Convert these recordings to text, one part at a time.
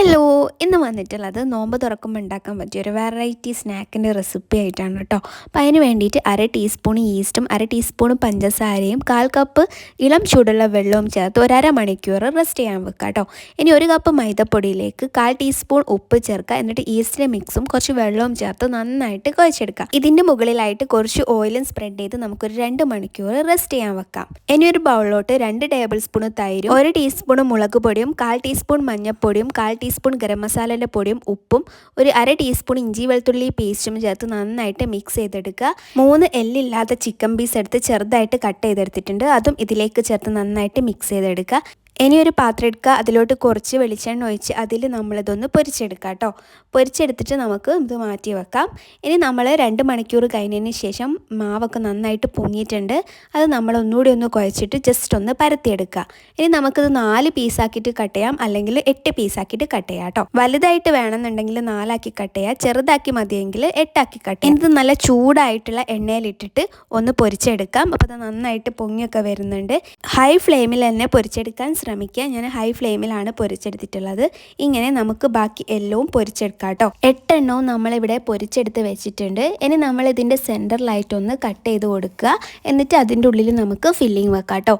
Hello, ഇന്ന് വന്നിട്ടുള്ളത് നോമ്പ് തുറക്കുമ്പോൾ ഉണ്ടാക്കാൻ പറ്റിയ ഒരു വെറൈറ്റി സ്നാക്കിൻ്റെ റെസിപ്പി ആയിട്ടാണ് കേട്ടോ. അപ്പോൾ അതിന് വേണ്ടിയിട്ട് 1/2 ടീസ്പൂൺ ഈസ്റ്റും 1/2 ടീസ്പൂൺ പഞ്ചസാരയും 1/4 കപ്പ് ഇളം ചൂടുള്ള വെള്ളവും ചേർത്ത് ഒരു അരമണിക്കൂർ റെസ്റ്റ് ചെയ്യാൻ വെക്കുക കേട്ടോ. ഇനി 1 കപ്പ് മൈദപ്പൊടിയിലേക്ക് 1/4 ടീസ്പൂൺ ഉപ്പ് ചേർക്കുക. എന്നിട്ട് ഈസ്റ്റിൻ്റെ മിക്സും കുറച്ച് വെള്ളവും ചേർത്ത് നന്നായിട്ട് കുഴച്ചെടുക്കുക. ഇതിൻ്റെ മുകളിലായിട്ട് കുറച്ച് ഓയിലും സ്പ്രെഡ് ചെയ്ത് നമുക്കൊരു 2 മണിക്കൂർ റെസ്റ്റ് ചെയ്യാൻ വെക്കാം. ഇനി ഒരു ബൗളിലോട്ട് 2 ടേബിൾ സ്പൂൺ തൈരും 1 ടീസ്പൂൺ മുളക് പൊടിയും 1/4 ടീസ്പൂൺ മഞ്ഞൾപ്പൊടിയും 1/4 ടീസ്പൂൺ ഗരം മസാലയുടെ പൊടിയും ഉപ്പും 1/2 ടീസ്പൂൺ ഇഞ്ചി വെളുത്തുള്ളി പേസ്റ്റും ചേർത്ത് നന്നായിട്ട് മിക്സ് ചെയ്തെടുക്കുക. 3 എല്ലില്ലാത്ത ചിക്കൻ പീസ് എടുത്ത് ചെറുതായിട്ട് കട്ട് ചെയ്തെടുത്തിട്ടുണ്ട്. അതും ഇതിലേക്ക് ചേർത്ത് നന്നായിട്ട് മിക്സ് ചെയ്തെടുക്കുക. ഇനി ഒരു പാത്രം എടുക്കുക, അതിലോട്ട് കുറച്ച് വെളിച്ചെണ്ണ ഒഴിച്ച് അതിൽ നമ്മളിതൊന്ന് പൊരിച്ചെടുക്കുക കേട്ടോ. പൊരിച്ചെടുത്തിട്ട് നമുക്ക് ഇത് മാറ്റി വെക്കാം. ഇനി നമ്മൾ 2 മണിക്കൂർ കഴിഞ്ഞതിന് ശേഷം മാവൊക്കെ നന്നായിട്ട് പൊങ്ങിയിട്ടുണ്ട്. അത് നമ്മൾ ഒന്നുകൂടി ഒന്ന് കുഴച്ചിട്ട് ജസ്റ്റ് ഒന്ന് പരത്തിയെടുക്കുക. ഇനി നമുക്കിത് 4 പീസാക്കിയിട്ട് കട്ട് ചെയ്യാം, അല്ലെങ്കിൽ 8 പീസാക്കിയിട്ട് കട്ട് ചെയ്യാം കേട്ടോ. വലുതായിട്ട് വേണമെന്നുണ്ടെങ്കിൽ 4 ആക്കി കട്ട് ചെയ്യുക, ചെറുതാക്കി മതിയെങ്കിൽ 8 ആക്കി കട്ട് ചെയ്യാം. ഇത് നല്ല ചൂടായിട്ടുള്ള എണ്ണയിലിട്ടിട്ട് ഒന്ന് പൊരിച്ചെടുക്കാം. അപ്പോൾ അത് നന്നായിട്ട് പൊങ്ങിയൊക്കെ വരുന്നുണ്ട്. ഹൈ ഫ്ലെയിമിൽ തന്നെ പൊരിച്ചെടുക്കാൻ ശ്രമിക്കുക. ഞാൻ ഹൈ ഫ്ലെയിമിലാണ് പൊരിച്ചെടുത്തിട്ടുള്ളത്. ഇങ്ങനെ നമുക്ക് ബാക്കി എല്ലവും പൊരിച്ചെടുക്കാം കേട്ടോ. 8 എണ്ണവും നമ്മളിവിടെ പൊരിച്ചെടുത്ത് വെച്ചിട്ടുണ്ട്. ഇനി നമ്മൾ ഇതിൻ്റെ സെൻറ്ററിലായിട്ടൊന്ന് കട്ട് ചെയ്ത് കൊടുക്കുക. എന്നിട്ട് അതിൻ്റെ ഉള്ളിൽ നമുക്ക് ഫില്ലിങ് വെക്കാം കേട്ടോ.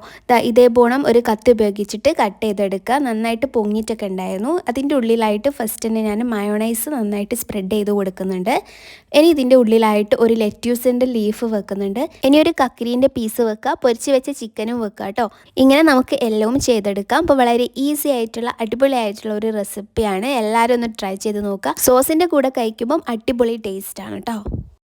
ഇതേപോലെ ഒരു കത്തി ഉപയോഗിച്ചിട്ട് കട്ട് ചെയ്തെടുക്കുക. നന്നായിട്ട് പൊങ്ങിയിട്ടൊക്കെ ഉണ്ടായിരുന്നു. അതിൻ്റെ ഉള്ളിലായിട്ട് ഫസ്റ്റ് തന്നെ ഞാൻ മയോണൈസ് നന്നായിട്ട് സ്പ്രെഡ് ചെയ്ത് കൊടുക്കുന്നുണ്ട്. ഇനി ഇതിൻ്റെ ഉള്ളിലായിട്ട് ഒരു ലെറ്റ്യൂസിൻ്റെ ലീഫ് വെക്കുന്നുണ്ട്. ഇനി ഒരു കക്കിരീൻ്റെ പീസ് വെക്കുക, പൊരിച്ച് വെച്ച ചിക്കനും വെക്കുക കേട്ടോ. ഇങ്ങനെ നമുക്ക് എല്ലവും ചെയ്തെടുക്കാം. അപ്പോൾ വളരെ ഈസി ആയിട്ടുള്ള അടിപൊളിയായിട്ടുള്ള ഒരു റെസിപ്പിയാണ്. എല്ലാവരും ഒന്ന് ട്രൈ ചെയ്ത് നോക്കുക. സോസിൻ്റെ കൂടെ കഴിക്കുമ്പം അടിപൊളി ടേസ്റ്റാണ് കേട്ടോ.